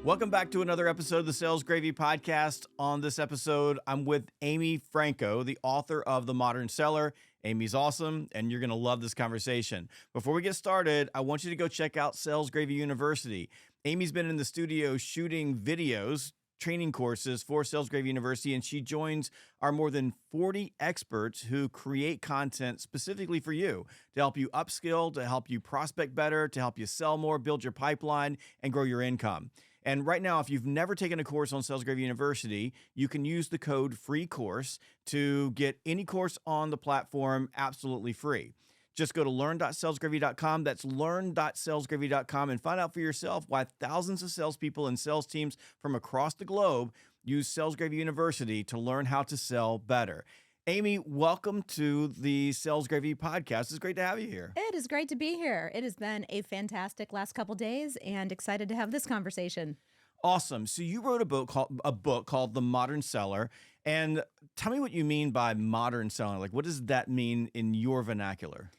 Welcome back to another episode of the Sales Gravy Podcast. On this episode, I'm with Amy Franko, the author of The Modern Seller. Amy's awesome, and you're going to love this conversation. Before we get started, I want you to go check out Sales Gravy University. Amy's been in the studio shooting videos, training courses for Sales Gravy University, and she joins our more than 40 experts who create content specifically for you to help you upskill, to help you prospect better, to help you sell more, build your pipeline, and grow your income. And right now, if you've never taken a course on Sales Gravy University, you can use the code FREECOURSE to get any course on the platform absolutely free. Just go to learn.salesgravy.com. That's learn.salesgravy.com and find out for yourself why thousands of salespeople and sales teams from across the globe use Sales Gravy University to learn how to sell better. Amy, welcome to the Sales Gravy Podcast. It's great to have you here. It is great to be here. It has been a fantastic last couple days and excited to have this conversation. Awesome. So you wrote a book called The Modern Seller. And tell me what you mean by modern selling. Like, what does that mean in your vernacular?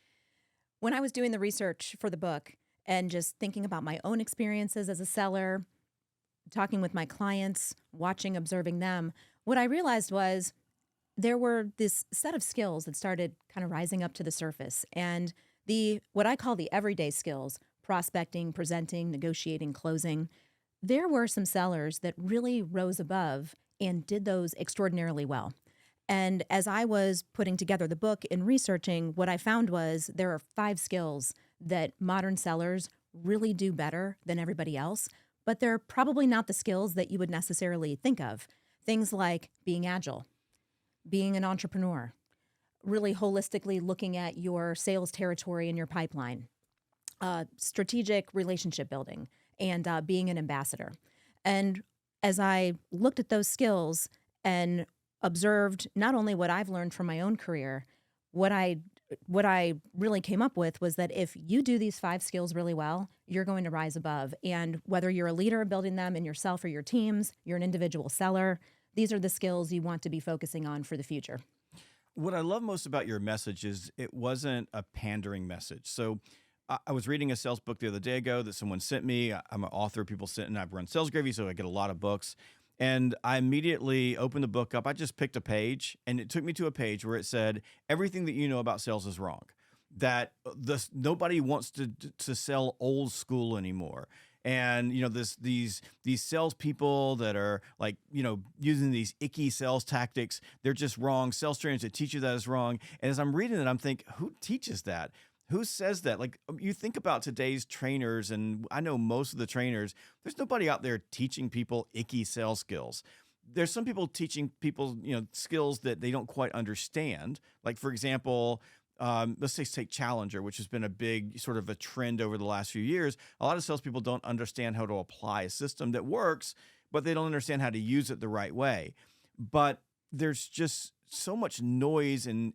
When I was doing the research for the book and just thinking about my own experiences as a seller, talking with my clients, observing them, what I realized was there were this set of skills that started kind of rising up to the surface. And what I call the everyday skills, prospecting, presenting, negotiating, closing, there were some sellers that really rose above and did those extraordinarily well. And as I was putting together the book and researching, what I found was there are 5 skills that modern sellers really do better than everybody else, but they're probably not the skills that you would necessarily think of. Things like being agile, being an entrepreneur, really holistically looking at your sales territory and your pipeline, strategic relationship building, and being an ambassador. And as I looked at those skills and observed not only what I've learned from my own career, what I really came up with was that if you do these 5 skills really well, you're going to rise above. And whether you're a leader building them in yourself or your teams, you're an individual seller, these are the skills you want to be focusing on for the future. What I love most about your message is it wasn't a pandering message. So I was reading a sales book the other day ago that someone sent me. I'm an author. People sent, and I've run Sales Gravy, so I get a lot of books. And I immediately opened the book up. I just picked a page, and it took me to a page where it said, everything that you know about sales is wrong. That nobody wants to sell old school anymore. And, these salespeople that are like, using these icky sales tactics, they're just wrong. Sales trainers that teach you that is wrong. And as I'm reading it, I'm thinking, who teaches that? Who says that? Like, you think about today's trainers, and I know most of the trainers, there's nobody out there teaching people icky sales skills. There's some people teaching people, skills that they don't quite understand. Like, for example, let's say take Challenger, which has been a big sort of a trend over the last few years. A lot of salespeople don't understand how to apply a system that works, but they don't understand how to use it the right way. But there's just so much noise in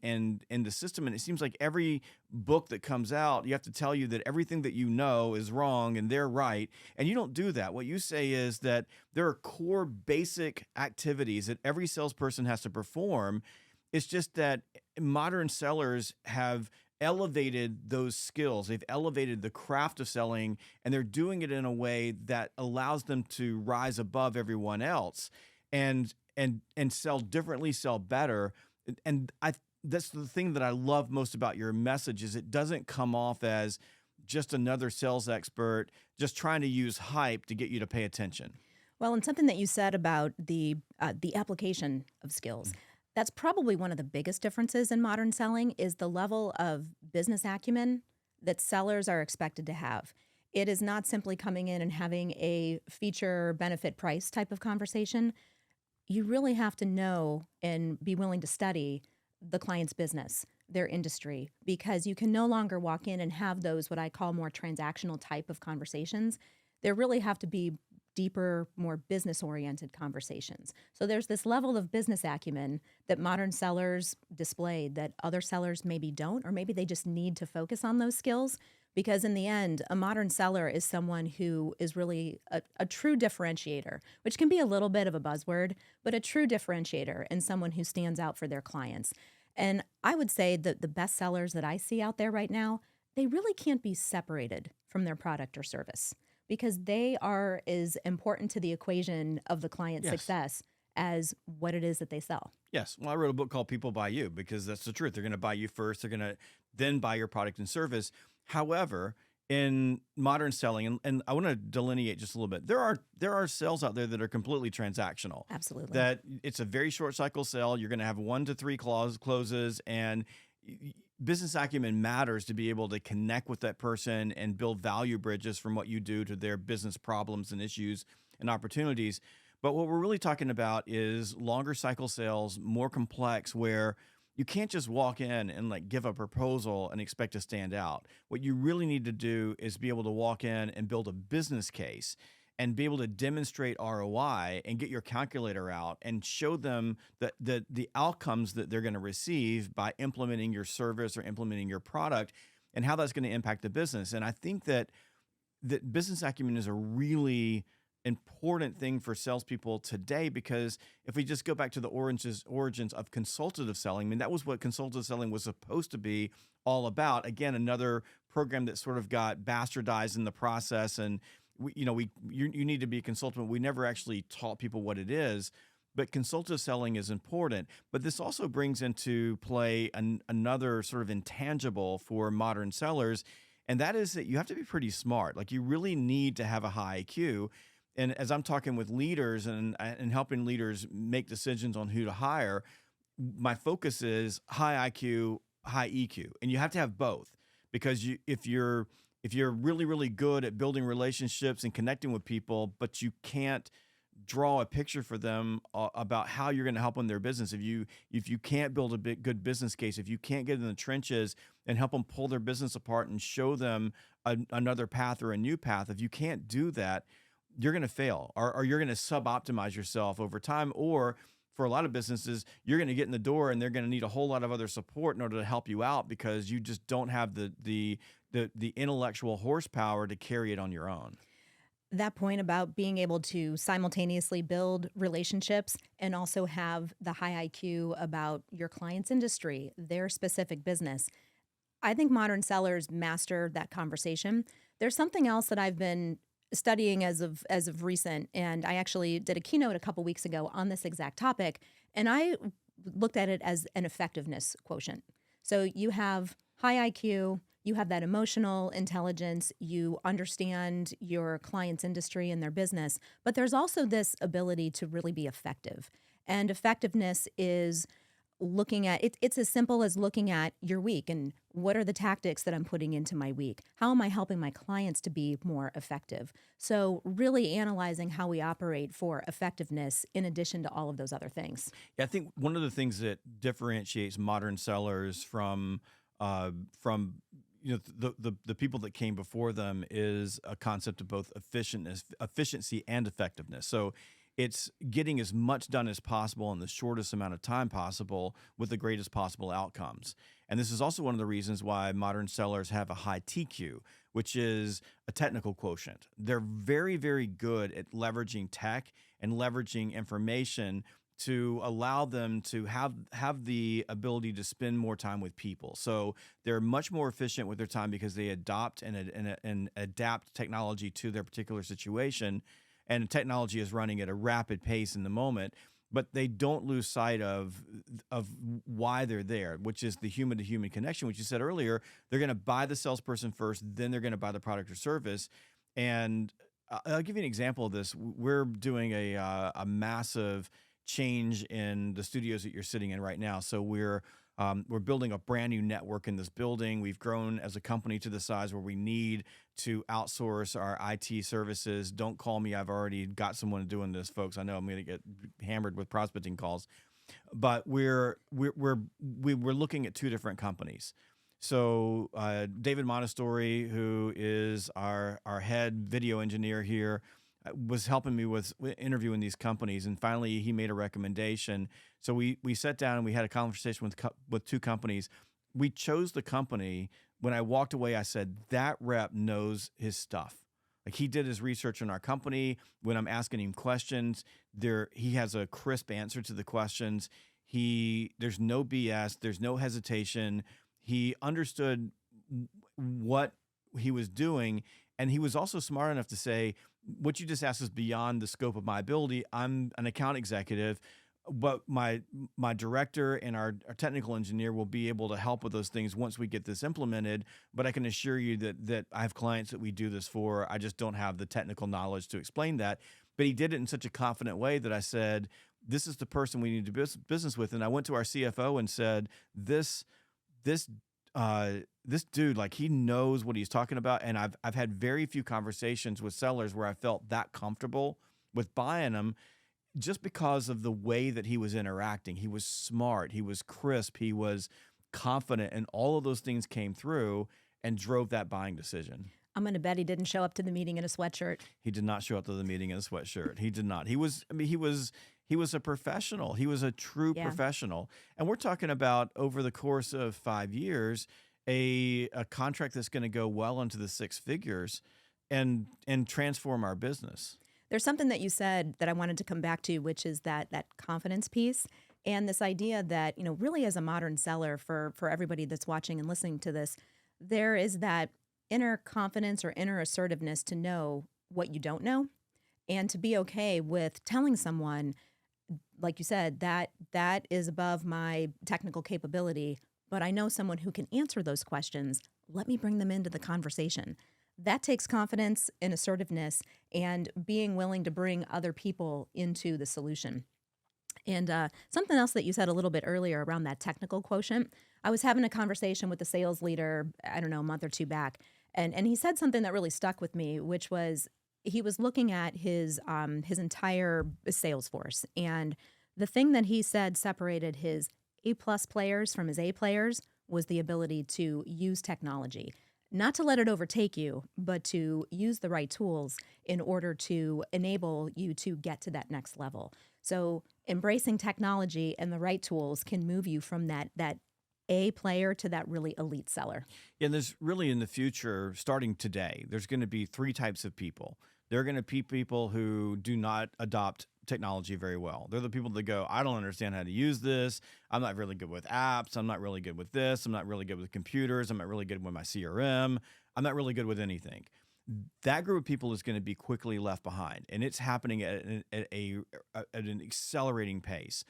the system, and it seems like every book that comes out, you have to tell you that everything that you know is wrong and they're right, and you don't do that. What you say is that there are core basic activities that every salesperson has to perform. It's just that modern sellers have elevated those skills. They've elevated the craft of selling, and they're doing it in a way that allows them to rise above everyone else and sell differently, sell better. And that's the thing that I love most about your message is it doesn't come off as just another sales expert just trying to use hype to get you to pay attention. Well, and something that you said about the application of skills, that's probably one of the biggest differences in modern selling is the level of business acumen that sellers are expected to have. It is not simply coming in and having a feature, benefit, price type of conversation. You really have to know and be willing to study the client's business, their industry, because you can no longer walk in and have those what I call more transactional type of conversations. There really have to be deeper, more business-oriented conversations. So there's this level of business acumen that modern sellers displayed that other sellers maybe don't, or maybe they just need to focus on those skills. Because in the end, a modern seller is someone who is really a true differentiator, which can be a little bit of a buzzword, but a true differentiator and someone who stands out for their clients. And I would say that the best sellers that I see out there right now, they really can't be separated from their product or service because they are as important to the equation of the client's Yes. success as what it is that they sell. Yes. Well, I wrote a book called People Buy You because that's the truth. They're going to buy you first. They're going to then buy your product and service. However, in modern selling, and I want to delineate just a little bit, there are sales out there that are completely transactional. Absolutely. That it's a very short cycle sale. You're going to have 1 to 3 closes, and business acumen matters to be able to connect with that person and build value bridges from what you do to their business problems and issues and opportunities. But what we're really talking about is longer cycle sales, more complex, where you can't just walk in and like give a proposal and expect to stand out. What you really need to do is be able to walk in and build a business case and be able to demonstrate ROI and get your calculator out and show them the outcomes that they're going to receive by implementing your service or implementing your product and how that's going to impact the business. And I think that business acumen is a really important thing for salespeople today, because if we just go back to the origins of consultative selling, I mean, that was what consultative selling was supposed to be all about. Again, another program that sort of got bastardized in the process, and you need to be a consultant. We never actually taught people what it is, but consultative selling is important. But this also brings into play another sort of intangible for modern sellers, and that is that you have to be pretty smart. Like, you really need to have a high IQ. And as I'm talking with leaders and helping leaders make decisions on who to hire, my focus is high IQ, high EQ, and you have to have both, because if you're really, really good at building relationships and connecting with people, but you can't draw a picture for them about how you're going to help them in their business, if you can't build a good business case, if you can't get in the trenches and help them pull their business apart and show them another path or a new path, if you can't do that, you're going to fail, or you're going to sub-optimize yourself over time. Or for a lot of businesses, you're going to get in the door and they're going to need a whole lot of other support in order to help you out, because you just don't have the intellectual horsepower to carry it on your own. That point about being able to simultaneously build relationships and also have the high IQ about your client's industry, their specific business. I think modern sellers master that conversation. There's something else that I've been studying as of recent, and I actually did a keynote a couple weeks ago on this exact topic, and I looked at it as an effectiveness quotient. So you have high IQ, you have that emotional intelligence, you understand your client's industry and their business, but there's also this ability to really be effective. And effectiveness is looking at it's as simple as looking at your week and what are the tactics that I'm putting into my week? How am I helping my clients to be more effective? So really analyzing how we operate for effectiveness in addition to all of those other things. Yeah, I think one of the things that differentiates modern sellers from the people that came before them is a concept of both efficiency and effectiveness. So it's getting as much done as possible in the shortest amount of time possible with the greatest possible outcomes. And this is also one of the reasons why modern sellers have a high TQ, which is a technical quotient. They're very, very good at leveraging tech and leveraging information to allow them to have the ability to spend more time with people. So they're much more efficient with their time because they adopt and adapt technology to their particular situation. And technology is running at a rapid pace in the moment, but they don't lose sight of why they're there, which is the human-to-human connection, which you said earlier. They're going to buy the salesperson first, then they're going to buy the product or service. And I'll give you an example of this. We're doing a massive change in the studios that you're sitting in right now. So we're building a brand new network in this building. We've grown as a company to the size where we need to outsource our IT services. Don't call me. I've already got someone doing this, folks. I know I'm going to get hammered with prospecting calls, but we're looking at 2 different companies. So David Montessori, who is our head video engineer here, was helping me with interviewing these companies, and finally he made a recommendation. So we sat down and we had a conversation with 2 companies. We chose the company. When I walked away, I said, that rep knows his stuff. Like, he did his research on our company. When I'm asking him questions, he has a crisp answer to the questions. There's no BS. There's no hesitation. He understood what he was doing, And he was also smart enough to say, what you just asked is beyond the scope of my ability. I'm an account executive, but my director and our technical engineer will be able to help with those things once we get this implemented. But I can assure you that I have clients that we do this for. I just don't have the technical knowledge to explain that. But he did it in such a confident way that I said, this is the person we need to do business with. And I went to our CFO and said, this dude, like, he knows what he's talking about. And I've had very few conversations with sellers where I felt that comfortable with buying them, just because of the way that he was interacting. He was smart, he was crisp, he was confident, and all of those things came through and drove that buying decision. I'm going to bet he didn't show up to the meeting in a sweatshirt. He did not show up to the meeting in a sweatshirt. He did not. He was a professional. He was a true professional. And we're talking about, over the course of 5 years, a contract that's going to go well into the six figures and transform our business. There's something that you said that I wanted to come back to, which is that confidence piece, and this idea that, really, as a modern seller, for everybody that's watching and listening to this, there is that inner confidence or inner assertiveness to know what you don't know, and to be okay with telling someone, like you said, that is above my technical capability, but I know someone who can answer those questions. Let me bring them into the conversation. That takes confidence and assertiveness and being willing to bring other people into the solution. And something else that you said a little bit earlier around that technical quotient, I was having a conversation with the sales leader, I don't know, a month or two back, and he said something that really stuck with me, which was he was looking at his entire sales force. And the thing that he said separated his A-plus players from his A players was the ability to use technology. Not to let it overtake you, but to use the right tools in order to enable you to get to that next level. So embracing technology and the right tools can move you from that A player to that really elite seller. Yeah, and there's really, in the future, starting today, there's going to be three types of people. There are going to be people who do not adopt technology very well. They're the people that go, I don't understand how to use this. I'm not really good with apps. I'm not really good with this. I'm not really good with computers. I'm not really good with my CRM. I'm not really good with anything. That group of people is going to be quickly left behind, and it's happening at an accelerating pace.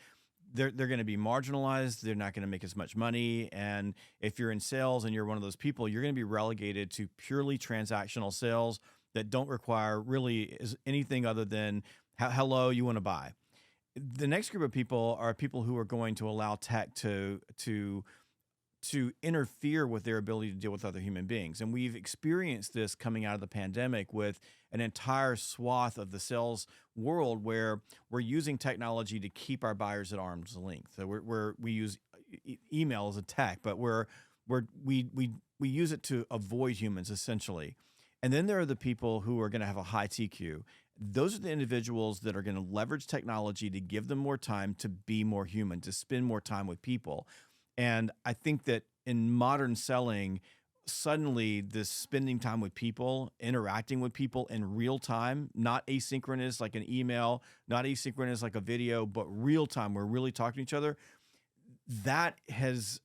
They're going to be marginalized. They're not going to make as much money. And if you're in sales and you're one of those people, you're going to be relegated to purely transactional sales that don't require really anything other than hello, you want to buy. The next group of people are people who are going to allow tech to interfere with their ability to deal with other human beings. And we've experienced this coming out of the pandemic with an entire swath of the sales world where we're using technology to keep our buyers at arm's length. So we use email as a tech, but we use it to avoid humans, essentially. And then there are the people who are going to have a high TQ. Those are the individuals that are going to leverage technology to give them more time to be more human, to spend more time with people. And I think that in modern selling, suddenly this spending time with people, interacting with people in real time, not asynchronous like an email, not asynchronous like a video, but real time, we're really talking to each other, that has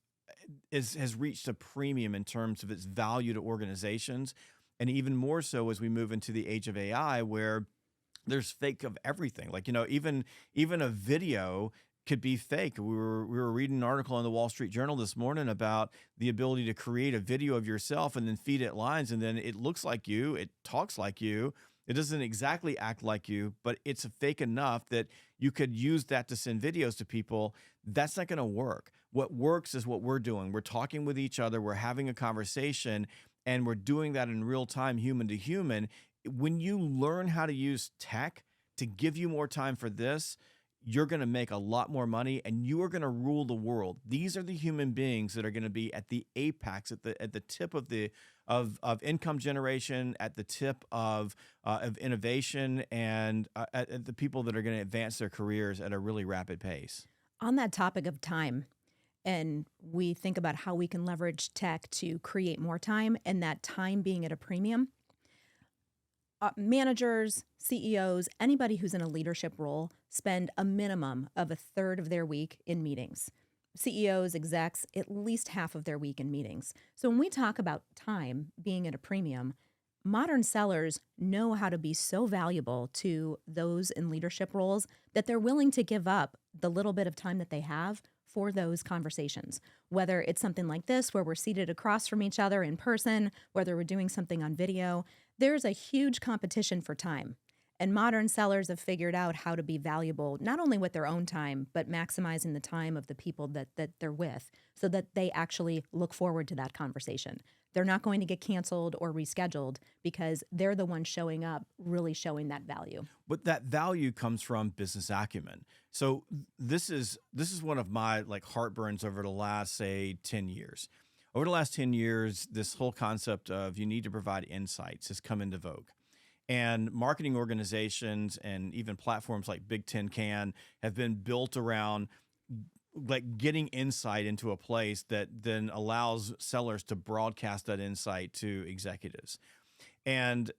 reached a premium in terms of its value to organizations. And even more so as we move into the age of AI, where there's fake of everything. Like, even a video could be fake. We were reading an article in the Wall Street Journal this morning about the ability to create a video of yourself and then feed it lines, and then it looks like you, it talks like you, it doesn't exactly act like you, but it's fake enough that you could use that to send videos to people. That's not going to work. What works is what we're doing. We're talking with each other, we're having a conversation, and we're doing that in real time, human to human. When you learn how to use tech to give you more time for this, you're going to make a lot more money, and you are going to rule the world. These are the human beings that are going to be at the apex, at the tip of income generation, at the tip of innovation, and at the people that are going to advance their careers at a really rapid pace. On that topic of time, and we think about how we can leverage tech to create more time, and that time being at a premium. Managers, CEOs, anybody who's in a leadership role spend a minimum of a third of their week in meetings. CEOs, execs, at least half of their week in meetings. So when we talk about time being at a premium, modern sellers know how to be so valuable to those in leadership roles that they're willing to give up the little bit of time that they have for those conversations. Whether it's something like this, where we're seated across from each other in person, whether we're doing something on video, there's a huge competition for time. And modern sellers have figured out how to be valuable, not only with their own time, but maximizing the time of the people that they're with so that they actually look forward to that conversation. They're not going to get canceled or rescheduled because they're the ones showing up, really showing that value. But that value comes from business acumen. So this is one of my like heartburns over the last, say, 10 years. Over the last 10 years, this whole concept of you need to provide insights has come into vogue. And marketing organizations and even platforms like Big Ten Can have been built around like getting insight into a place that then allows sellers to broadcast that insight to executives. And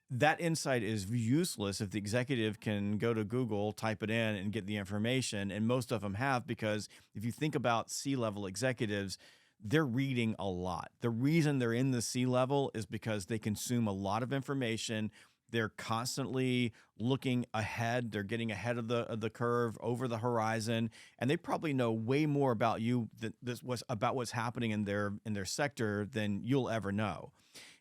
that insight is useless if the executive can go to Google, type it in, and get the information. And most of them have, because if you think about C-level executives, they're reading a lot. The reason they're in the C-level is because they consume a lot of information. They're constantly looking ahead. They're getting ahead of the curve, over the horizon, and they probably know way more about you about what's happening in their sector than you'll ever know.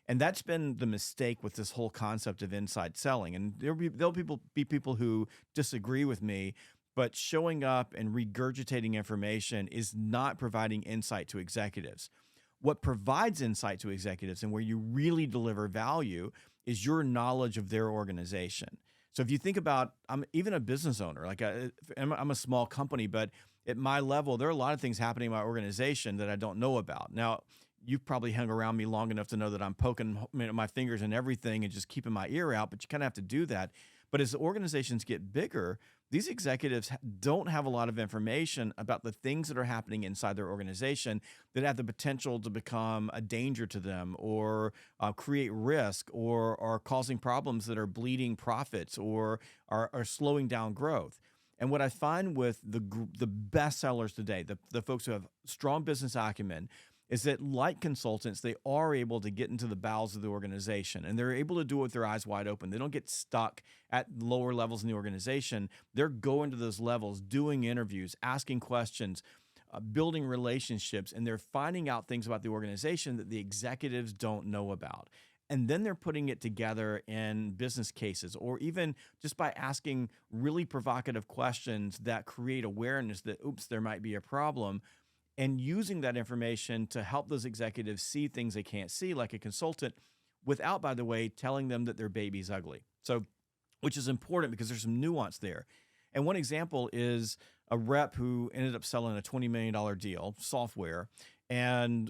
And that's been the mistake with this whole concept of inside selling. And there'll be people who disagree with me, but showing up and regurgitating information is not providing insight to executives. What provides insight to executives and where you really deliver value is your knowledge of their organization. So if you think about, I'm even a business owner, like I'm a small company, but at my level, there are a lot of things happening in my organization that I don't know about. Now, you've probably hung around me long enough to know that I'm poking my fingers in everything and just keeping my ear out, but you kind of have to do that. But as organizations get bigger, these executives don't have a lot of information about the things that are happening inside their organization that have the potential to become a danger to them, or create risk, or are causing problems that are bleeding profits, or are slowing down growth. And what I find with the best sellers today, the folks who have strong business acumen, is that like consultants, they are able to get into the bowels of the organization, and they're able to do it with their eyes wide open. They don't get stuck at lower levels in the organization. They're going to those levels, doing interviews, asking questions, building relationships, and they're finding out things about the organization that the executives don't know about. And then they're putting it together in business cases, or even just by asking really provocative questions that create awareness that, oops, there might be a problem, and using that information to help those executives see things they can't see, like a consultant, without, by the way, telling them that their baby's ugly. So, which is important because there's some nuance there. And one example is a rep who ended up selling a $20 million deal, software, and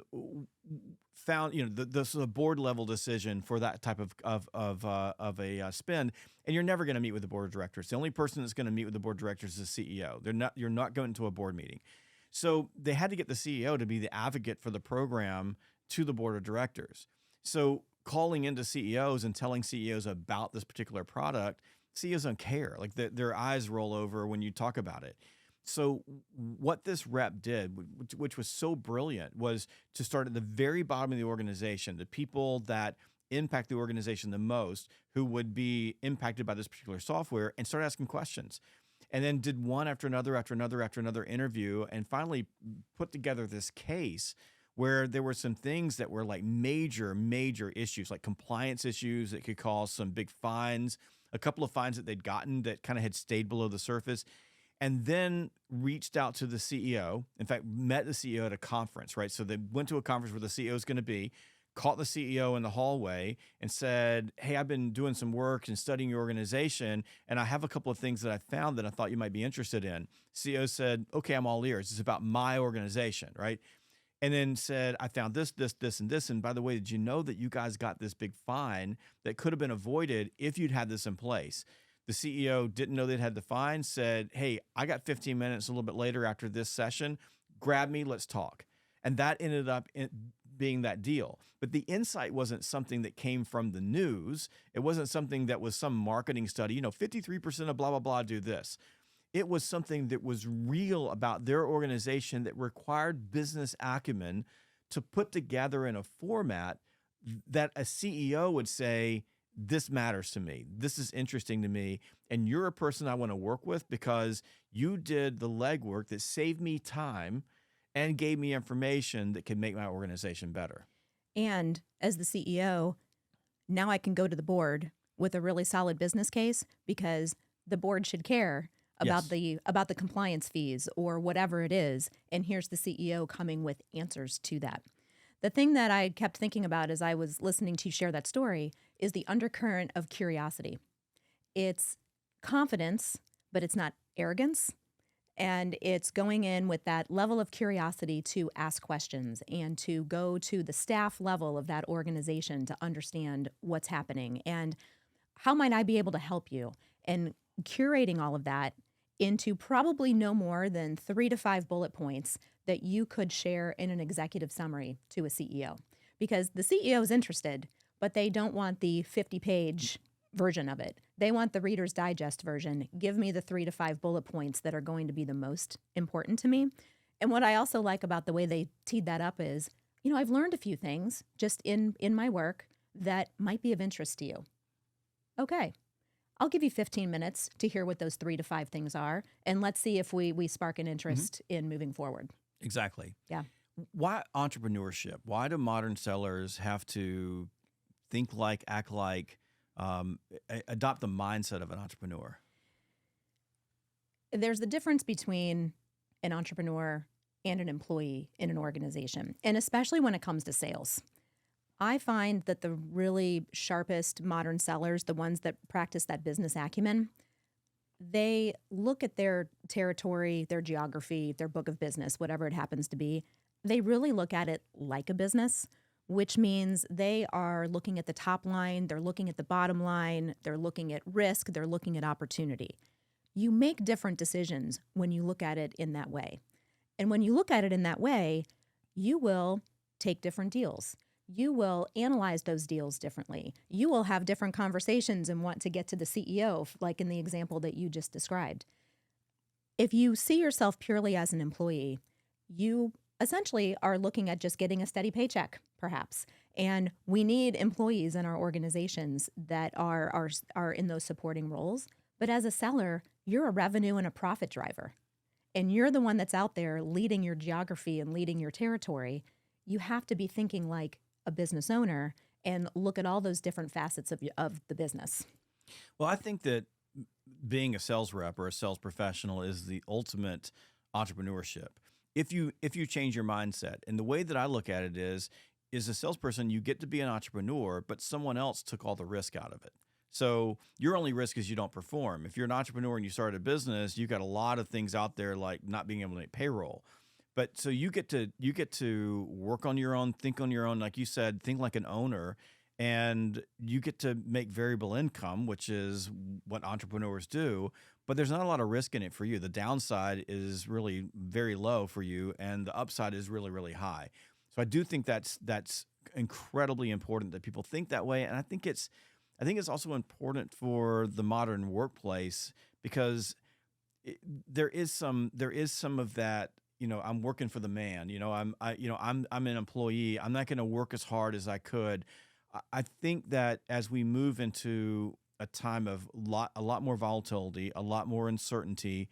found, the board level decision for that type of a spend. And you're never going to meet with the board of directors. The only person that's going to meet with the board of directors is the CEO. You're not going to a board meeting. So they had to get the CEO to be the advocate for the program to the board of directors. So calling into CEOs and telling CEOs about this particular product, CEOs don't care. Like their eyes roll over when you talk about it. So what this rep did, which was so brilliant, was to start at the very bottom of the organization, the people that impact the organization the most, who would be impacted by this particular software, and start asking questions. And then did one after another interview, and finally put together this case where there were some things that were like major issues, like compliance issues that could cause some big fines, a couple of fines that they'd gotten that kind of had stayed below the surface, and then reached out to the CEO. In fact, met the CEO at a conference, right? So they went to a conference where the CEO is going to be, caught the CEO in the hallway and said, hey, I've been doing some work and studying your organization, and I have a couple of things that I found that I thought you might be interested in. CEO said, okay, I'm all ears. It's about my organization, right? And then said, I found this, and this. And by the way, did you know that you guys got this big fine that could have been avoided if you'd had this in place? The CEO didn't know they'd had the fine, said, hey, I got 15 minutes a little bit later after this session. Grab me, let's talk. And that ended up being that deal. But the insight wasn't something that came from the news. It wasn't something that was some marketing study. 53% of blah, blah, blah do this. It was something that was real about their organization that required business acumen to put together in a format that a CEO would say, this matters to me. This is interesting to me. And you're a person I want to work with because you did the legwork that saved me time and gave me information that can make my organization better. And as the CEO, now I can go to the board with a really solid business case because the board should care about Yes. the compliance fees or whatever it is. And here's the CEO coming with answers to that. The thing that I kept thinking about as I was listening to you share that story is the undercurrent of curiosity. It's confidence, but it's not arrogance. And it's going in with that level of curiosity to ask questions and to go to the staff level of that organization to understand what's happening and how might I be able to help you? And curating all of that into probably no more than 3 to 5 bullet points that you could share in an executive summary to a CEO. Because the CEO is interested, but they don't want the 50-page version of it. They want the Reader's Digest version. Give me the 3 to 5 bullet points that are going to be the most important to me. And what I also like about the way they teed that up is, I've learned a few things just in my work that might be of interest to you. Okay, I'll give you 15 minutes to hear what those 3 to 5 things are, and let's see if we spark an interest in moving forward. Exactly. Yeah. Why entrepreneurship? Why do modern sellers have to think like, act like, adopt the mindset of an entrepreneur? There's the difference between an entrepreneur and an employee in an organization, and especially when it comes to sales. I find that the really sharpest modern sellers, the ones that practice that business acumen, they look at their territory, their geography, their book of business, whatever it happens to be. They really look at it like a business, which means they are looking at the top line, they're looking at the bottom line, they're looking at risk, they're looking at opportunity. You make different decisions when you look at it in that way. And when you look at it in that way, you will take different deals. You will analyze those deals differently. You will have different conversations and want to get to the CEO, like in the example that you just described. If you see yourself purely as an employee, you essentially are looking at just getting a steady paycheck, perhaps. And we need employees in our organizations that are in those supporting roles. But as a seller, you're a revenue and a profit driver. And you're the one that's out there leading your geography and leading your territory. You have to be thinking like a business owner and look at all those different facets of the business. Well, I think that being a sales rep or a sales professional is the ultimate entrepreneurship. If you change your mindset, and the way that I look at it is a salesperson, you get to be an entrepreneur, but someone else took all the risk out of it. So your only risk is you don't perform. If you're an entrepreneur and you start a business, you got a lot of things out there like not being able to make payroll. But so you get to work on your own, think on your own, like you said, think like an owner, and you get to make variable income, which is what entrepreneurs do. But there's not a lot of risk in it for you. The downside is really very low for you, and the upside is really, really high. So I do think that's incredibly important that people think that way, and I think it's also important for the modern workplace because there is some of that. I'm working for the man. I'm an employee. I'm not going to work as hard as I could. I think that as we move into a time of a lot more volatility, a lot more uncertainty,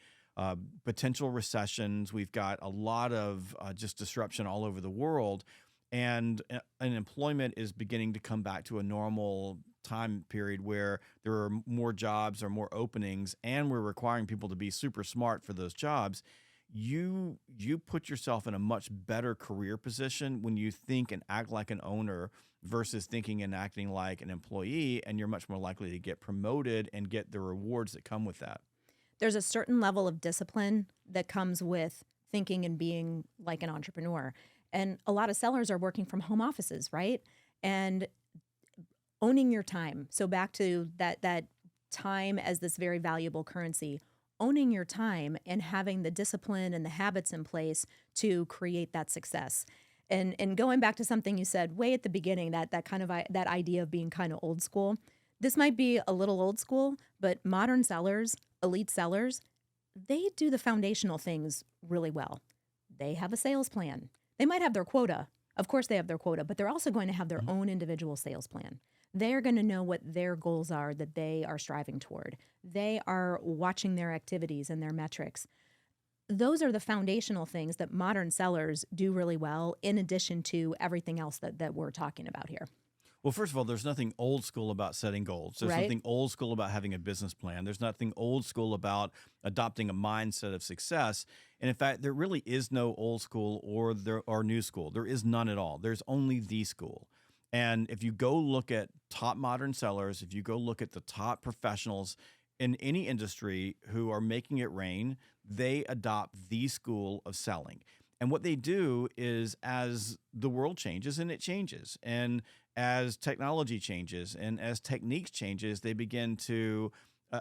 potential recessions, we've got a lot of just disruption all over the world, and employment is beginning to come back to a normal time period where there are more jobs or more openings, and we're requiring people to be super smart for those jobs. You put yourself in a much better career position when you think and act like an owner versus thinking and acting like an employee, and you're much more likely to get promoted and get the rewards that come with that. There's a certain level of discipline that comes with thinking and being like an entrepreneur. And a lot of sellers are working from home offices, right? And owning your time. So back to that time as this very valuable currency. Owning your time and having the discipline and the habits in place to create that success. And going back to something you said way at the beginning, that kind of that idea of being kind of old school. This might be a little old school, but modern sellers, elite sellers, they do the foundational things really well. They have a sales plan. They might have their quota, Of course, they have their quota, but they're also going to have their own individual sales plan. They're going to know what their goals are that they are striving toward. They are watching their activities and their metrics. Those are the foundational things that modern sellers do really well, in addition to everything else that we're talking about here. Well, first of all, there's nothing old school about setting goals. There's Right. nothing old school about having a business plan. There's nothing old school about adopting a mindset of success. And in fact, there really is no old school or new school. There is none at all. There's only the school. And if you go look at top modern sellers, if you go look at the top professionals in any industry who are making it rain, they adopt the school of selling. And what they do is, as the world changes, and it changes, and as technology changes and as techniques changes, they begin to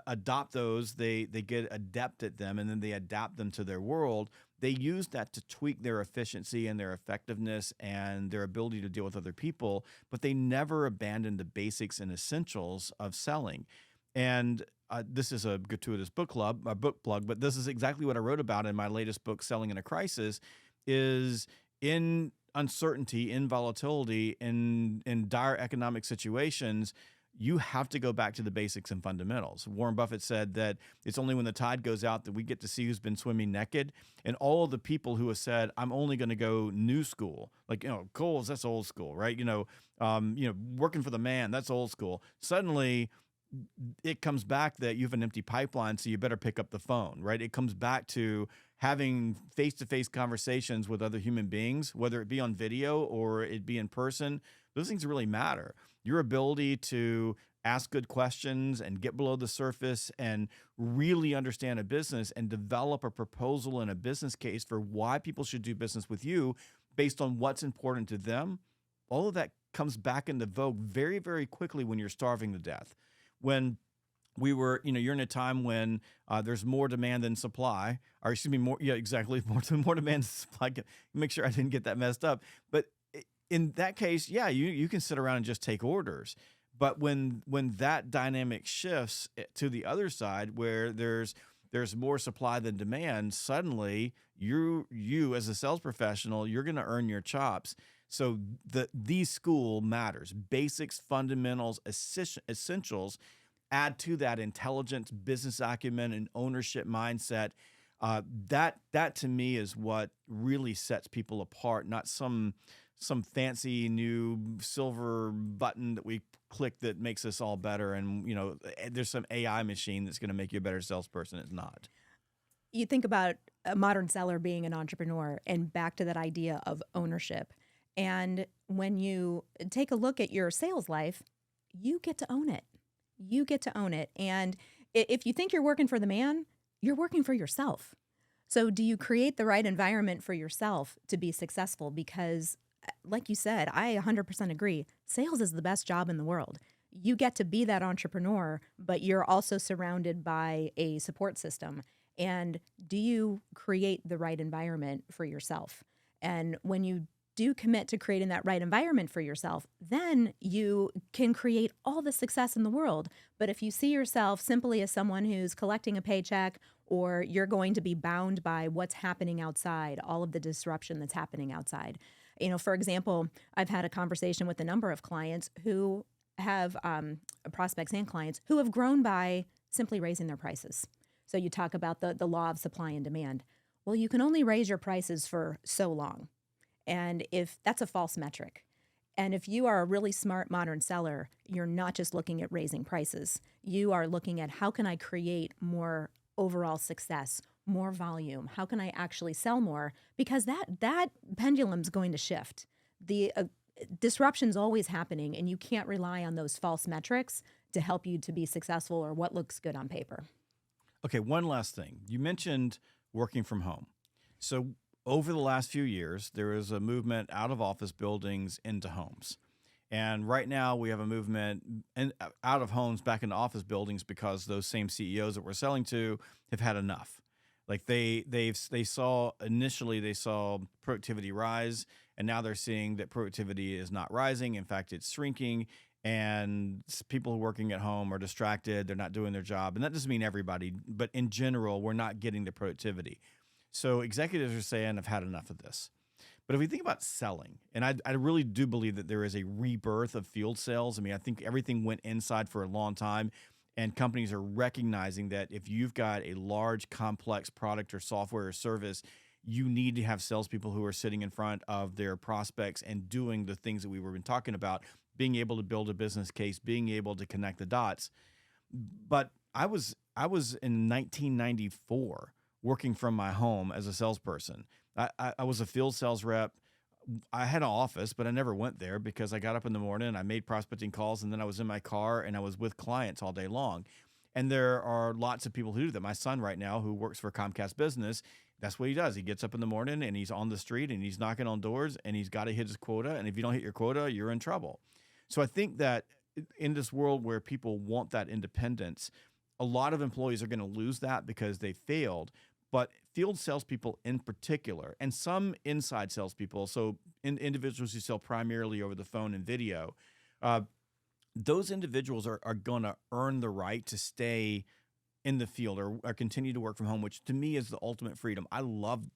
adopt those. They get adept at them, and then they adapt them to their world. They use that to tweak their efficiency and their effectiveness and their ability to deal with other people, but they never abandon the basics and essentials of selling. And this is a gratuitous book plug, but this is exactly what I wrote about in my latest book, Selling in a Crisis, is in uncertainty, in volatility, in dire economic situations, you have to go back to the basics and fundamentals. Warren Buffett said that it's only when the tide goes out that we get to see who's been swimming naked. And all of the people who have said, I'm only going to go new school, like, goals, that's old school, right? Working for the man, that's old school. Suddenly, it comes back that you have an empty pipeline, so you better pick up the phone, right? It comes back to having face-to-face conversations with other human beings, whether it be on video or it be in person. Those things really matter. Your ability to ask good questions and get below the surface and really understand a business and develop a proposal and a business case for why people should do business with you based on what's important to them, all of that comes back into vogue very, very quickly when you're starving to death. When we were, you're in a time when there's more demand than supply, or excuse me, more demand than supply. Make sure I didn't get that messed up. But in that case, yeah, you can sit around and just take orders. But when that dynamic shifts to the other side, where there's more supply than demand, suddenly you as a sales professional, you're going to earn your chops. So the school matters. Basics, fundamentals, essentials add to that intelligence, business acumen, and ownership mindset. That to me is what really sets people apart, not some fancy new silver button that we click that makes us all better. And, there's some AI machine that's going to make you a better salesperson. It's not. You think about a modern seller being an entrepreneur, and back to that idea of ownership. And when you take a look at your sales life, you get to own it. You get to own it. And if you think you're working for the man, you're working for yourself. So do you create the right environment for yourself to be successful? Because like you said, I 100% agree. Sales is the best job in the world. You get to be that entrepreneur, but you're also surrounded by a support system. And do you create the right environment for yourself? And when you do commit to creating that right environment for yourself, then you can create all the success in the world. But if you see yourself simply as someone who's collecting a paycheck, or you're going to be bound by what's happening outside, all of the disruption that's happening outside. For example, I've had a conversation with a number of clients who have prospects and clients who have grown by simply raising their prices. So you talk about the law of supply and demand. Well, you can only raise your prices for so long. And if that's a false metric, and if you are a really smart modern seller, you're not just looking at raising prices. You are looking at, how can I create more overall success, more volume? How can I actually sell more? Because that pendulum's going to shift. The disruption's always happening, and you can't rely on those false metrics to help you to be successful or what looks good on paper. Okay, one last thing. You mentioned working from home. So over the last few years, there is a movement out of office buildings into homes. And right now we have a movement out of homes back into office buildings because those same CEOs that we're selling to have had enough. Like they saw productivity rise, and now they're seeing that productivity is not rising. In fact, it's shrinking, and people working at home are distracted. They're not doing their job. And that doesn't mean everybody, but in general, we're not getting the productivity. So executives are saying, I've had enough of this. But if we think about selling, and I really do believe that there is a rebirth of field sales. I mean, I think everything went inside for a long time, and companies are recognizing that if you've got a large, complex product or software or service, you need to have salespeople who are sitting in front of their prospects and doing the things that we were been talking about, being able to build a business case, being able to connect the dots. But I was in 1994 working from my home as a salesperson. I was a field sales rep. I had an office, but I never went there because I got up in the morning and I made prospecting calls, and then I was in my car and I was with clients all day long. And there are lots of people who do that. My son right now, who works for Comcast Business, that's what he does. He gets up in the morning and he's on the street and he's knocking on doors and he's got to hit his quota. And if you don't hit your quota, you're in trouble. So I think that in this world where people want that independence, a lot of employees are going to lose that because they failed. But field salespeople in particular, and some inside salespeople, so individuals who sell primarily over the phone and video, those individuals are going to earn the right to stay in the field or continue to work from home, which to me is the ultimate freedom. I loved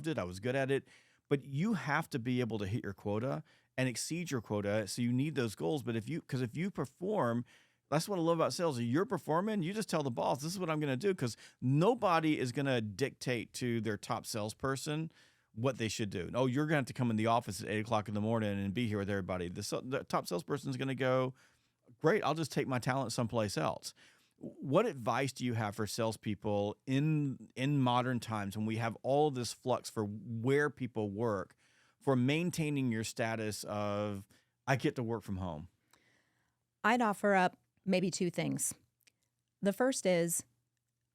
it. I was good at it. But you have to be able to hit your quota and exceed your quota. So you need those goals. But if you perform, that's what I love about sales. If you're performing, you just tell the boss, this is what I'm going to do, because nobody is going to dictate to their top salesperson what they should do. Oh, you're going to have to come in the office at 8 o'clock in the morning and be here with everybody. The top salesperson is going to go, great, I'll just take my talent someplace else. What advice do you have for salespeople in modern times when we have all of this flux for where people work, for maintaining your status of, I get to work from home? I'd offer up maybe two things. The first is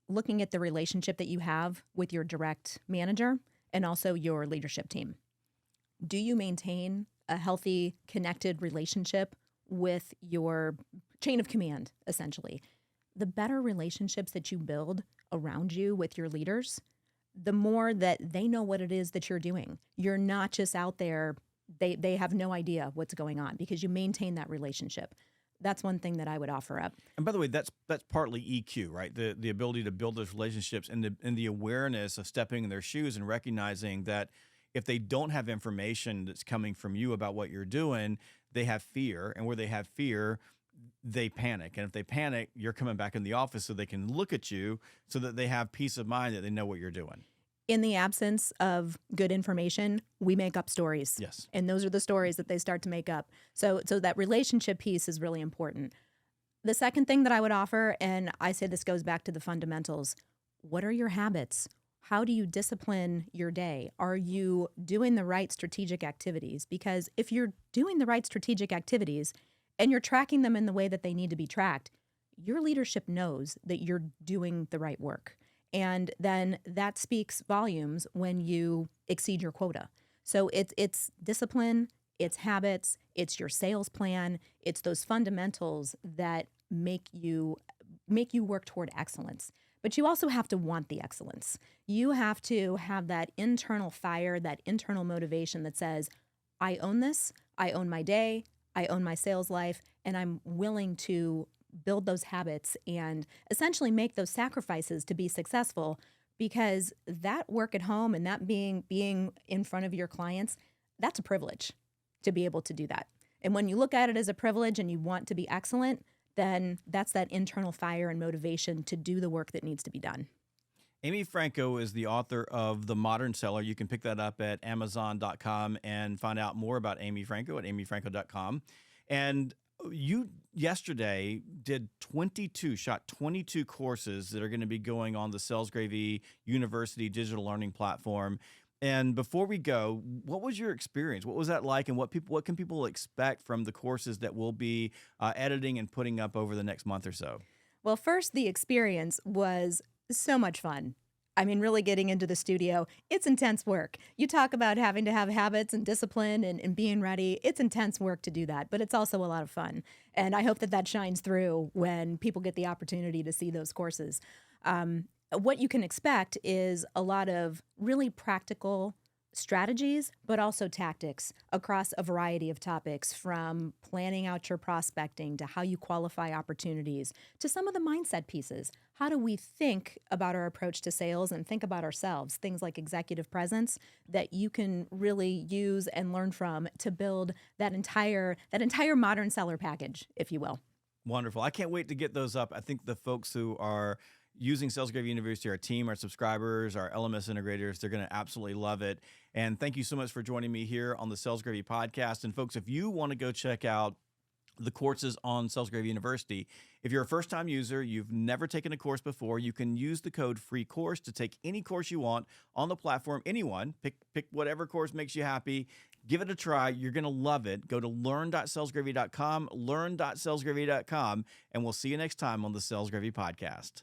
looking at the relationship that you have with your direct manager and also your leadership team. Do you maintain a healthy, connected relationship with your chain of command, essentially? The better relationships that you build around you with your leaders, the more that they know what it is that you're doing. You're not just out there, they have no idea what's going on because you maintain that relationship. That's one thing that I would offer up. And by the way, that's partly EQ, right? The ability to build those relationships and the awareness of stepping in their shoes and recognizing that if they don't have information that's coming from you about what you're doing, they have fear. And where they have fear, they panic. And if they panic, you're coming back in the office so they can look at you so that they have peace of mind that they know what you're doing. In the absence of good information, we make up stories. Yes. And those are the stories that they start to make up. So that relationship piece is really important. The second thing that I would offer, and I say this goes back to the fundamentals, what are your habits? How do you discipline your day? Are you doing the right strategic activities? Because if you're doing the right strategic activities and you're tracking them in the way that they need to be tracked, your leadership knows that you're doing the right work. And then that speaks volumes when you exceed your quota. So it's discipline, it's habits, it's your sales plan, it's those fundamentals that make you work toward excellence. But you also have to want the excellence. You have to have that internal fire, that internal motivation that says, I own this, I own my day, I own my sales life, and I'm willing to build those habits and essentially make those sacrifices to be successful, because that work at home and that being in front of your clients, that's a privilege to be able to do that. And when you look at it as a privilege and you want to be excellent, then that's that internal fire and motivation to do the work that needs to be done. Amy Franko is the author of The Modern Seller. You can pick that up at Amazon.com and find out more about Amy Franko at amyfranko.com. And you yesterday shot 22 courses that are going to be going on the SalesGravy University digital learning platform. And before we go, what was your experience? What was that like? And what can people expect from the courses that we'll be editing and putting up over the next month or so? Well, first, the experience was so much fun. I mean, really getting into the studio, it's intense work. You talk about having to have habits and discipline and being ready. It's intense work to do that, but it's also a lot of fun. And I hope that shines through when people get the opportunity to see those courses. What you can expect is a lot of really practical strategies, but also tactics across a variety of topics, from planning out your prospecting to how you qualify opportunities to some of the mindset pieces. How do we think about our approach to sales and think about ourselves? Things like executive presence that you can really use and learn from to build that entire modern seller package, if you will. Wonderful. I can't wait to get those up. I think the folks who are using Sales Gravy University, our team, our subscribers, our LMS integrators, they're going to absolutely love it. And thank you so much for joining me here on the Sales Gravy podcast. And folks, if you want to go check out the courses on Sales Gravy University, if you're a first-time user, you've never taken a course before, you can use the code FREECOURSE to take any course you want on the platform. Anyone, pick whatever course makes you happy. Give it a try. You're going to love it. Go to learn.salesgravy.com, learn.salesgravy.com, and we'll see you next time on the Sales Gravy podcast.